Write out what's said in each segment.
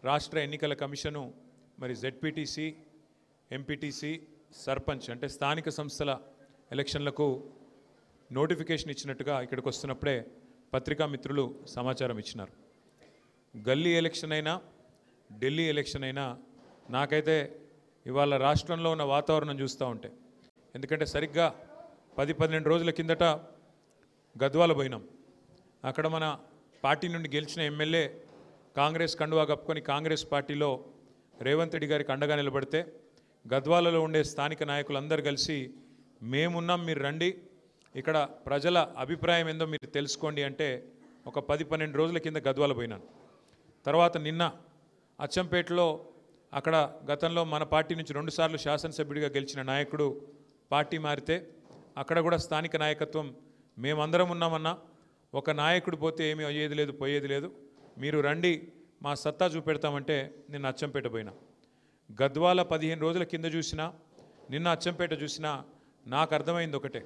రాష్ట్ర ఎన్నికల కమిషను మరి జెడ్పీటీసీ, ఎంపీటీసీ, సర్పంచ్ అంటే స్థానిక సంస్థల ఎలక్షన్లకు నోటిఫికేషన్ ఇచ్చినట్టుగా ఇక్కడికి వస్తున్నప్పుడే పత్రికా మిత్రులు సమాచారం ఇచ్చినారు. గల్లీ ఎలక్షన్ అయినా ఢిల్లీ ఎలక్షన్ అయినా నాకైతే ఇవాళ రాష్ట్రంలో ఉన్న వాతావరణం చూస్తూ ఉంటే, ఎందుకంటే సరిగ్గా 10-12 రోజుల కిందట గద్వాల పోయినాం. అక్కడ మన పార్టీ నుండి గెలిచిన ఎమ్మెల్యే కాంగ్రెస్ కండువా కప్పుకొని కాంగ్రెస్ పార్టీలో రేవంత్ రెడ్డి గారికి అండగా నిలబడితే గద్వాలలో ఉండే స్థానిక నాయకులందరూ కలిసి మేమున్నాం, మీరు రండి, ఇక్కడ ప్రజల అభిప్రాయం ఏందో మీరు తెలుసుకోండి అంటే ఒక 10-12 రోజుల కింద గద్వాల పోయినాను. తర్వాత నిన్న అచ్చంపేటలో అక్కడ గతంలో మన పార్టీ నుంచి 2 సార్లు శాసనసభ్యుడిగా గెలిచిన నాయకుడు పార్టీ మారితే అక్కడ కూడా స్థానిక నాయకత్వం మేమందరం ఉన్నామన్నా, ఒక నాయకుడు పోతే ఏమీ అయ్యేది లేదు, పోయేది లేదు, మీరు రండి మా సత్తా చూపెడతామంటే నిన్న అచ్చంపేట పోయినా. గద్వాల 15 రోజుల కింద చూసినా నిన్న అచ్చంపేట చూసినా నాకు అర్థమైంది ఒకటే,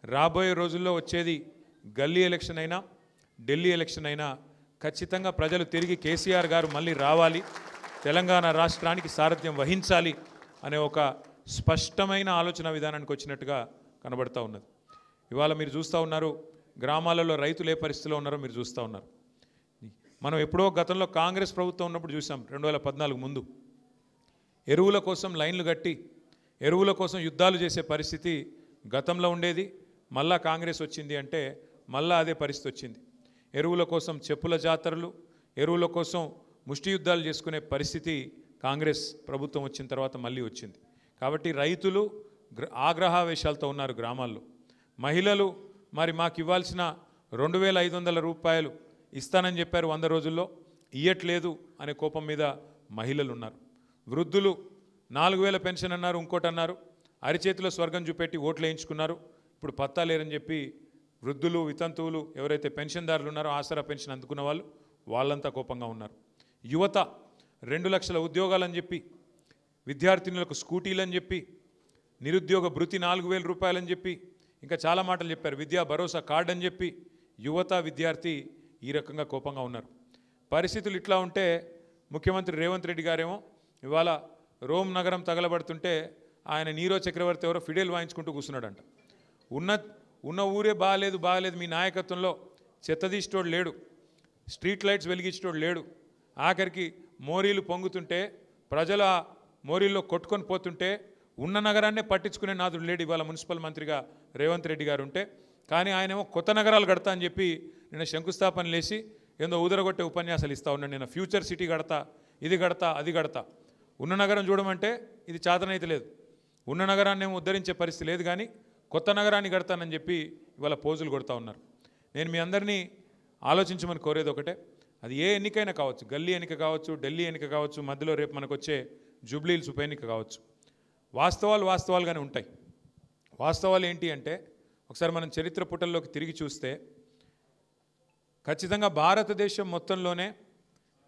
రాబోయే రోజుల్లో వచ్చేది గల్లీ ఎలక్షన్ అయినా ఢిల్లీ ఎలక్షన్ అయినా ఖచ్చితంగా ప్రజలు తిరిగి కేసీఆర్ గారు మళ్ళీ రావాలి, తెలంగాణ రాష్ట్రానికి సారథ్యం వహించాలి అనే ఒక స్పష్టమైన ఆలోచన విధానానికి వచ్చినట్టుగా కనబడుతూ ఉన్నది. ఇవాళ మీరు చూస్తూ ఉన్నారు, గ్రామాలలో రైతులు ఏ పరిస్థితిలో ఉన్నారో మీరు చూస్తూ ఉన్నారు. మనం ఎప్పుడో గతంలో కాంగ్రెస్ ప్రభుత్వం ఉన్నప్పుడు చూసాం, 2014 ముందు ఎరువుల కోసం లైన్లు కట్టి ఎరువుల కోసం యుద్ధాలు చేసే పరిస్థితి గతంలో ఉండేది. మళ్ళా కాంగ్రెస్ వచ్చింది అంటే మళ్ళా అదే పరిస్థితి వచ్చింది. ఎరువుల కోసం చెప్పుల జాతరలు, ఎరువుల కోసం ముష్టి యుద్ధాలు చేసుకునే పరిస్థితి కాంగ్రెస్ ప్రభుత్వం వచ్చిన తర్వాత మళ్ళీ వచ్చింది. కాబట్టి రైతులు ఆగ్రహావేశాలతో ఉన్నారు గ్రామాల్లో. మహిళలు మరి మాకు ఇవ్వాల్సిన 2500 రూపాయలు ఇస్తానని చెప్పారు 100 రోజుల్లో, ఇయ్యట్లేదు అనే కోపం మీద మహిళలు ఉన్నారు. వృద్ధులు 4000 పెన్షన్ అన్నారు, ఇంకోటి అన్నారు, అరిచేతిలో స్వర్గం చూపెట్టి ఓట్లు వేయించుకున్నారు. ఇప్పుడు పత్తా లేరని చెప్పి వృద్ధులు, వితంతువులు ఎవరైతే పెన్షన్దారులు ఉన్నారో ఆసరా పెన్షన్ అందుకున్న వాళ్ళు వాళ్ళంతా కోపంగా ఉన్నారు. యువత 2 లక్షల ఉద్యోగాలని చెప్పి, విద్యార్థినులకు స్కూటీలని చెప్పి, నిరుద్యోగ భృతి 4000 రూపాయలని చెప్పి, ఇంకా చాలా మాటలు చెప్పారు, విద్యా భరోసా కార్డు అని చెప్పి యువత విద్యార్థి ఈ రకంగా కోపంగా ఉన్నారు. పరిస్థితులు ఇట్లా ఉంటే ముఖ్యమంత్రి రేవంత్ రెడ్డి గారేమో ఇవాళ రోమ్ నగరం తగలబడుతుంటే ఆయన నీరో చక్రవర్తి ఎవరో ఫిడేల్ వాయించుకుంటూ కూర్చున్నాడంట. ఉన్న ఊరే బాగాలేదు, మీ నాయకత్వంలో చెత్తదీసేటోడు లేడు, స్ట్రీట్ లైట్స్ వెలిగించేటోడు లేడు, ఆఖరికి మోరీలు పొంగుతుంటే ప్రజల మోరీల్లో కొట్టుకొని పోతుంటే ఉన్న నగరాన్నే పట్టించుకునే నాదుడు లేడు ఇవాళ మున్సిపల్ మంత్రిగా రేవంత్ రెడ్డి గారు ఉంటే. కానీ ఆయనేమో కొత్త నగరాలు కడతా అని చెప్పి నిన్న శంకుస్థాపన లేచి ఏందో ఊదరగొట్టే ఉపన్యాసాలు ఇస్తూ ఉన్నాడు. నేను ఫ్యూచర్ సిటీ కడతా, ఇది కడతా, అది కడతా. ఉన్న నగరం చూడమంటే ఇది చాతనైతే లేదు, ఉన్న నగరాన్ని ఏమో ఉద్ధరించే పరిస్థితి లేదు, కానీ కొత్త నగరాన్ని కడతానని చెప్పి ఇవాళ పోజులు కొడతా ఉన్నారు. నేను మీ అందరినీ ఆలోచించమని కోరేది ఒకటే, అది ఏ ఎన్నికైనా కావచ్చు, గల్లీ ఎన్నిక కావచ్చు, ఢిల్లీ ఎన్నిక కావచ్చు, మధ్యలో రేపు మనకు వచ్చే జూబ్లీహిల్స్ ఉప ఎన్నిక కావచ్చు. వాస్తవాలుగానే ఉంటాయి. వాస్తవాలు ఏంటి అంటే ఒకసారి మనం చరిత్ర పుటల్లోకి తిరిగి చూస్తే ఖచ్చితంగా భారతదేశం మొత్తంలోనే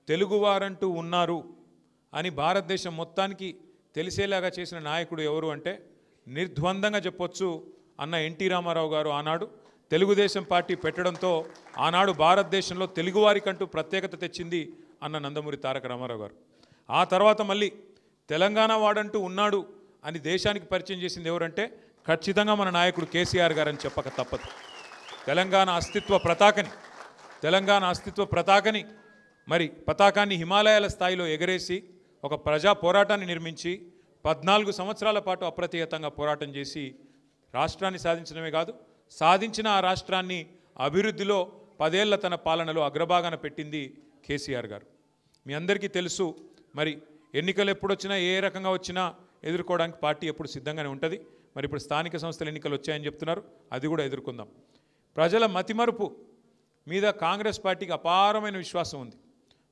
తెలుగువారంటూ ఉన్నారు అని భారతదేశం మొత్తానికి తెలిసేలాగా చేసిన నాయకుడు ఎవరు అంటే నిర్ద్వందంగా చెప్పొచ్చు అన్న ఎన్టీ రామారావు గారు. ఆనాడు తెలుగుదేశం పార్టీ పెట్టడంతో ఆనాడు భారతదేశంలో తెలుగువారికంటూ ప్రత్యేకత తెచ్చింది అన్న నందమూరి తారక రామారావు గారు. ఆ తర్వాత మళ్ళీ తెలంగాణ వాడంటూ ఉన్నాడు అని దేశానికి పరిచయం చేసింది ఎవరంటే ఖచ్చితంగా మన నాయకుడు కేసీఆర్ గారు అని చెప్పక తప్పదు. తెలంగాణ అస్తిత్వ పతాకని మరి పతాకాన్ని హిమాలయాల స్థాయిలో ఎగరేసి ఒక ప్రజా పోరాటాన్ని నిర్మించి 14 సంవత్సరాల పాటు అప్రతిహతంగా పోరాటం చేసి రాష్ట్రాన్ని సాధించడమే కాదు, సాధించిన ఆ రాష్ట్రాన్ని అభివృద్ధిలో 10 ఏళ్ల తన పాలనలో అగ్రభాగాన పెట్టింది కేసీఆర్ గారు. మీ అందరికీ తెలుసు, మరి ఎన్నికలు ఎప్పుడు వచ్చినా ఏ రకంగా వచ్చినా ఎదుర్కోవడానికి పార్టీ ఎప్పుడు సిద్ధంగానే ఉంటుంది. మరి ఇప్పుడు స్థానిక సంస్థల ఎన్నికలు వచ్చాయని చెప్తున్నారు, అది కూడా ఎదుర్కొందాం. ప్రజల మతిమరుపు మీద కాంగ్రెస్ పార్టీకి అపారమైన విశ్వాసం ఉంది.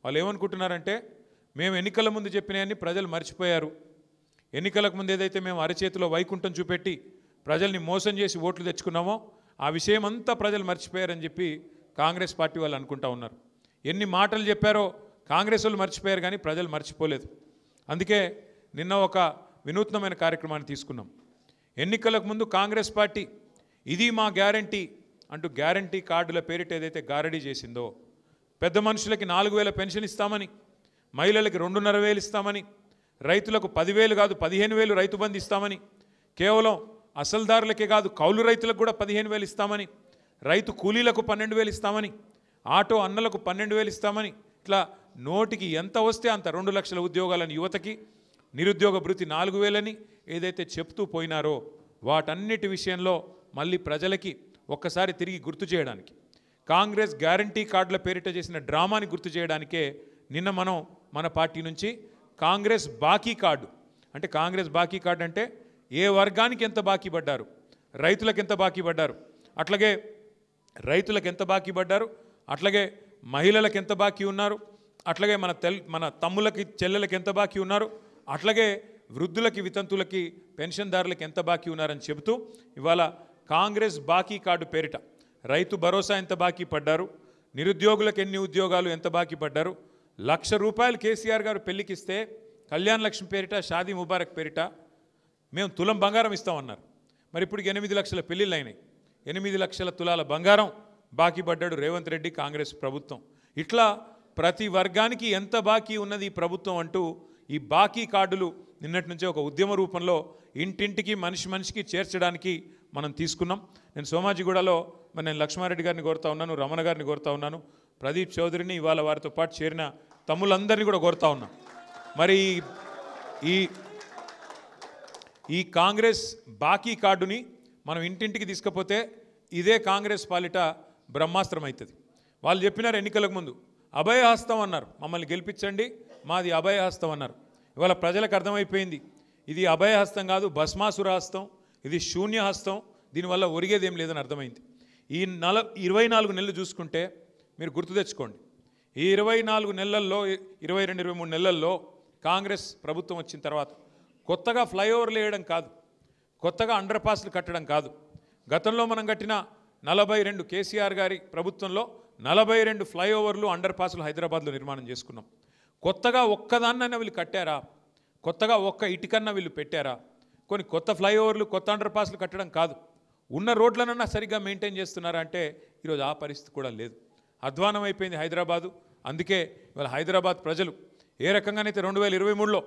వాళ్ళు ఏమనుకుంటున్నారంటే మేము ఎన్నికల ముందు చెప్పినవన్నీ ప్రజలు మర్చిపోయారు, ఎన్నికలకు ముందు ఏదైతే మేము అరచేతిలో వైకుంఠం చూపెట్టి ప్రజల్ని మోసం చేసి ఓట్లు తెచ్చుకున్నామో ఆ విషయం అంతా ప్రజలు మర్చిపోయారని చెప్పి కాంగ్రెస్ పార్టీ వాళ్ళు అనుకుంటా ఉన్నారు. ఎన్ని మాటలు చెప్పారో కాంగ్రెస్ వాళ్ళు మర్చిపోయారు, కానీ ప్రజలు మర్చిపోలేదు. అందుకే నిన్న ఒక వినూత్నమైన కార్యక్రమాన్ని తీసుకున్నాం. ఎన్నికలకు ముందు కాంగ్రెస్ పార్టీ ఇది మా గ్యారంటీ అంటూ గ్యారంటీ కార్డుల పేరిట ఏదైతే గారడీ చేసిందో, పెద్ద మనుషులకి 4000 పెన్షన్ ఇస్తామని, మహిళలకి 2,500 ఇస్తామని, రైతులకు 10,000 కాదు 15,000 రైతు బంధు ఇస్తామని, కేవలం అసలుదారులకే కాదు కౌలు రైతులకు కూడా 15,000 ఇస్తామని, రైతు కూలీలకు 12,000 ఇస్తామని, ఆటో అన్నలకు 12,000 ఇస్తామని, ఇట్లా నోటికి ఎంత వస్తే అంత 2 లక్షల ఉద్యోగాలను యువతకి, నిరుద్యోగ భృతి 4,000అని ఏదైతే చెప్తూ పోయినారో వాటన్నిటి విషయంలో మళ్ళీ ప్రజలకి ఒక్కసారి తిరిగి గుర్తు చేయడానికి, కాంగ్రెస్ గ్యారంటీ కార్డుల పేరిట చేసిన డ్రామాని గుర్తు చేయడానికే నిన్న మనం మన పార్టీ నుంచి కాంగ్రెస్ బాకీ కార్డు, అంటే కాంగ్రెస్ బాకీ కార్డు అంటే ఏ వర్గానికి ఎంత బాకీ పడ్డారు, రైతులకు ఎంత బాకీ పడ్డారు, అట్లాగే రైతులకు ఎంత బాకీ పడ్డారు, అట్లాగే మహిళలకు ఎంత బాకీ ఉన్నారు, అట్లాగే మన తమ్ములకి చెల్లెలకి ఎంత బాకీ ఉన్నారు, అట్లాగే వృద్ధులకి వితంతులకి పెన్షన్దారులకి ఎంత బాకీ ఉన్నారని చెబుతూ ఇవాళ కాంగ్రెస్ బాకీ కార్డు పేరిట రైతు భరోసా ఎంత బాకీ పడ్డారు, నిరుద్యోగులకు ఎన్ని ఉద్యోగాలు ఎంత బాకీ పడ్డారు, ₹1,00,000 కేసీఆర్ గారు పెళ్లికిస్తే కళ్యాణ్ లక్ష్మి పేరిట షాదీ ముబారక్ పేరిట మేము తులం బంగారం ఇస్తామన్నారు. మరి ఇప్పుడు 8 లక్షల పెళ్ళిళ్ళు అయినాయి, 8 లక్షల తులాల బంగారం బాకీ పడ్డాడు రేవంత్ రెడ్డి కాంగ్రెస్ ప్రభుత్వం. ఇట్లా ప్రతి వర్గానికి ఎంత బాకీ ఉన్నది ఈ ప్రభుత్వం అంటూ ఈ బాకీ కార్డులు నిన్నటి నుంచే ఒక ఉద్యమ రూపంలో ఇంటింటికి మనిషికి చేర్చడానికి మనం తీసుకున్నాం. నేను సోమాజిగూడలో నేను లక్ష్మారెడ్డి గారిని కోరుతా ఉన్నాను, రమణ గారిని కోరుతా ఉన్నాను, ప్రదీప్ చౌదరిని, ఇవాళ వారితో పాటు చేరిన తమ్ములందరినీ కూడా కోరుతా ఉన్నాం. మరి ఈ కాంగ్రెస్ బాకీ కార్డుని మనం ఇంటింటికి తీసుకపోతే ఇదే కాంగ్రెస్ పాలిట బ్రహ్మాస్త్రం అవుతుంది. వాళ్ళు చెప్పినారు ఎన్నికలకు ముందు అభయహస్తం అన్నారు, మమ్మల్ని గెలిపించండి మాది అభయహస్తం అన్నారు. ఇవాళ ప్రజలకు అర్థమైపోయింది ఇది అభయహస్తం కాదు, భస్మాసుర హస్తం, ఇది శూన్యహస్తం, దీనివల్ల ఒరిగేదేం లేదని అర్థమైంది. ఈ 24 నెలలు చూసుకుంటే మీరు గుర్తు తెచ్చుకోండి, ఈ 24 నెలల్లో 22-23 నెలల్లో కాంగ్రెస్ ప్రభుత్వం వచ్చిన తర్వాత కొత్తగా ఫ్లైఓవర్లు వేయడం కాదు, కొత్తగా అండర్ పాస్లు కట్టడం కాదు, గతంలో మనం కట్టిన 42 కేసీఆర్ గారి ప్రభుత్వంలో 42 ఫ్లైఓవర్లు అండర్ పాస్లు హైదరాబాద్లో నిర్మాణం చేసుకున్నాం. కొత్తగా ఒక్కదాన్నైనా వీళ్ళు కట్టారా, కొత్తగా ఒక్క ఇటుకన్నా వీళ్ళు పెట్టారా, కొన్ని కొత్త ఫ్లైఓవర్లు కొత్త అండర్ పాస్లు కట్టడం కాదు, ఉన్న రోడ్లనన్నా సరిగ్గా మెయింటైన్ చేస్తున్నారా అంటే ఈరోజు ఆ పరిస్థితి కూడా లేదు. అధ్వానం అయిపోయింది హైదరాబాదు. అందుకే ఇవాళ హైదరాబాద్ ప్రజలు ఏ రకంగానైతే 2023లో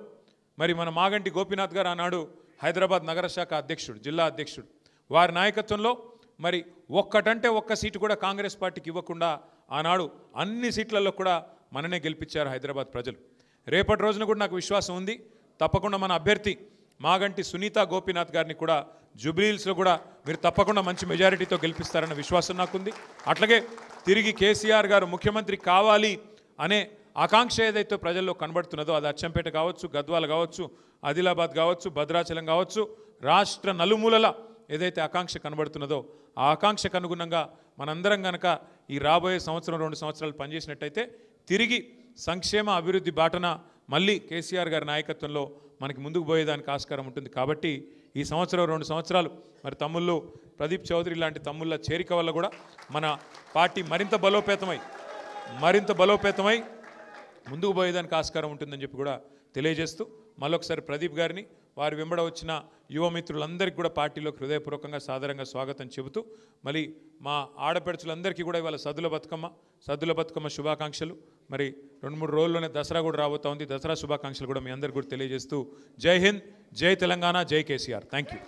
మరి మన మాగంటి గోపీనాథ్ గారు ఆనాడు హైదరాబాద్ నగర శాఖ అధ్యక్షుడు, జిల్లా అధ్యక్షుడు, వారి నాయకత్వంలో మరి ఒక్కటంటే ఒక్క సీటు కూడా కాంగ్రెస్ పార్టీకి ఇవ్వకుండా ఆనాడు అన్ని సీట్లలో కూడా మననే గెలిపించారు హైదరాబాద్ ప్రజలు. రేపటి రోజున కూడా నాకు విశ్వాసం ఉంది, తప్పకుండా మన అభ్యర్థి మాగంటి సునీత గోపీనాథ్ గారిని కూడా జూబ్లీహిల్స్లో కూడా మీరు తప్పకుండా మంచి మెజారిటీతో గెలిపిస్తారన్న విశ్వాసం నాకుంది. అట్లాగే తిరిగి కేసీఆర్ గారు ముఖ్యమంత్రి కావాలి అనే ఆకాంక్ష ఏదైతే ప్రజల్లో కనబడుతున్నదో అది అచ్చంపేట కావచ్చు, గద్వాల కావచ్చు, ఆదిలాబాద్ కావచ్చు, భద్రాచలం కావచ్చు, రాష్ట్ర నలుమూలల ఏదైతే ఆకాంక్ష కనబడుతున్నదో ఆ ఆకాంక్షకు అనుగుణంగా మనందరం కనుక ఈ రాబోయే సంవత్సరం 2 సంవత్సరాలు పనిచేసినట్టయితే తిరిగి సంక్షేమ అభివృద్ధి బాటన మళ్ళీ కేసీఆర్ గారి నాయకత్వంలో మనకి ముందుకు పోయేదానికి ఆస్కారం ఉంటుంది. కాబట్టి ఈ సంవత్సరం 2 సంవత్సరాలు మరి తమ్ముళ్ళు ప్రదీప్ చౌదరి లాంటి తమ్ముళ్ళ చేరిక వల్ల కూడా మన పార్టీ మరింత బలోపేతమై ముందుకు పోయేదానికి ఆస్కారం ఉంటుందని చెప్పి కూడా తెలియజేస్తూ మళ్ళొకసారి ప్రదీప్ గారిని వారి వెంబడ వచ్చిన యువ మిత్రులందరికీ కూడా పార్టీలోకి హృదయపూర్వకంగా సాదరంగా స్వాగతం చెబుతూ మళ్ళీ మా ఆడపడుచులందరికీ కూడా ఇవాళ సద్దుల బతుకమ్మ శుభాకాంక్షలు. మరి 2-3 రోజుల్లోనే దసరా కూడా రాబోతా ఉంది, దసరా శుభాకాంక్షలు కూడా మీ అందరికీ కూడా తెలియజేస్తూ జై హింద్, జై తెలంగాణ, జై కేసీఆర్. Thank you.